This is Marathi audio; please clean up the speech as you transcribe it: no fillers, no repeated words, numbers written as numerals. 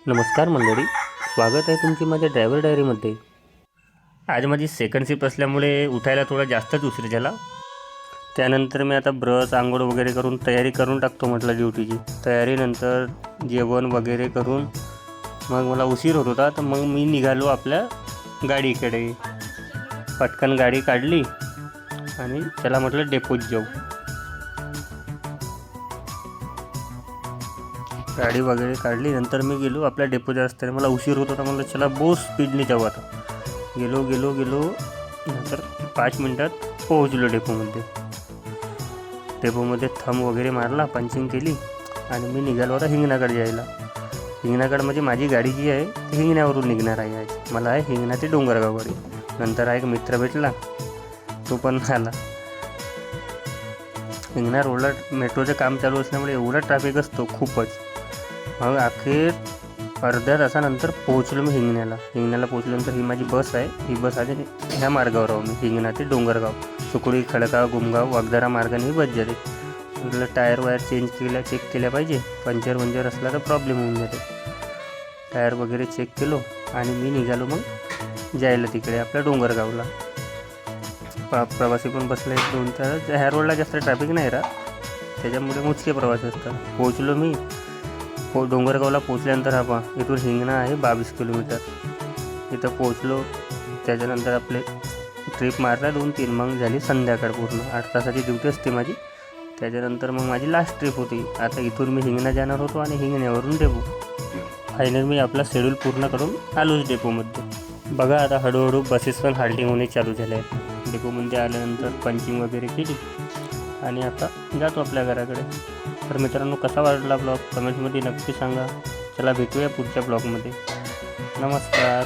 नमस्कार मंडळी, स्वागत आहे तुमची माझ्या ड्रायव्हर डायरीमध्ये। आज माझी सेकंड शिफ्ट असल्यामुळे उठायला थोडा जास्तच उशीर झाला। त्यानंतर मी आता ब्रश आंघोळ वगैरे करून तयारी करून टाकतो म्हटलं ड्युटीची। तयारीनंतर जेवण वगैरे करून मग मला उशीर होत होता, तर मग मी निघालो आपल्या गाडीकडे। पटकन गाडी काढली आणि त्याला म्हटलं डेपोत जाऊ। गाडी वगैरे काढली, नंतर मी गेलो आपल्या डेपोच्या रस्त्याने। मला उशीर होत होता, मला चला बहुत स्पीडने जाऊ आता। गेलो नंतर 5 मिनिटात पोहोचलो डेपोमध्ये। डेपोमध्ये थंब वगैरे मारला, पंचिंग केली आणि मी निघालो आता हिंगणाकडे जायला। हिंगणाकडे म्हणजे माझी गाडी जी आहे ती हिंगण्यावरून निघणार आहे आज। मला आहे हिंगणा ते डोंगरगाव गाडी। नंतर एक मित्र भेटला, तो पण आला। हिंगणा रोडला मेट्रोचं काम चालू असल्यामुळे एवढा ट्रॅफिक असतो खूपच। मग अखेर अर्ध्या तासानंतर पोहोचलो मी हिंगण्याला पोहोचल्यानंतर ही माझी बस आहे, ही बस आली ह्या मार्गावर आहो मी, हिंगणा ते डोंगरगाव, सुकळी, खडका, गुमगाव, वागदरा मार्गाने ही बस जाते। म्हटलं टायर वायर चेक केल्या पाहिजे, पंचर असला तर प्रॉब्लेम होऊन जाते। टायर वगैरे चेक केलो आणि मी निघालो मग जायला तिकडे आपल्या डोंगरगावला। प्रवासी पण बसले 2 तास। ह्या रोडला जास्त ट्रॅफिक नाही राहत, त्याच्यामुळे मोजके प्रवासी असतात। पोहोचलो मी डोंगरगावला। पोहोचल्यानंतर हा इथून हिंगणा आहे 22 किलोमीटर। इथं पोहोचलो, त्याच्यानंतर आपले ट्रिप मारला 2-3, मग झाली संध्याकाळ। पूर्ण 8 तासाची ड्युटी असते माझी। त्याच्यानंतर मग माझी लास्ट ट्रिप होती। आता इथून मी हिंगणा जाणार होतो आणि हिंगण्यावरून डेपो। फायनल मी आपला शेड्यूल पूर्ण करून आलोच डेपोमध्ये। बघा आता हळूहळू बसेस पण हाल्टिंग होणे चालू झाले आहेत। डेपोमध्ये आल्यानंतर पंचिंग वगैरे केली आणि आता जातो आपल्या घराकडे। तर मित्रांनो, कसा वाटला ब्लॉग कमेंटमध्ये नक्की सांगा। चला भेटूया पुढच्या ब्लॉगमध्ये। नमस्कार।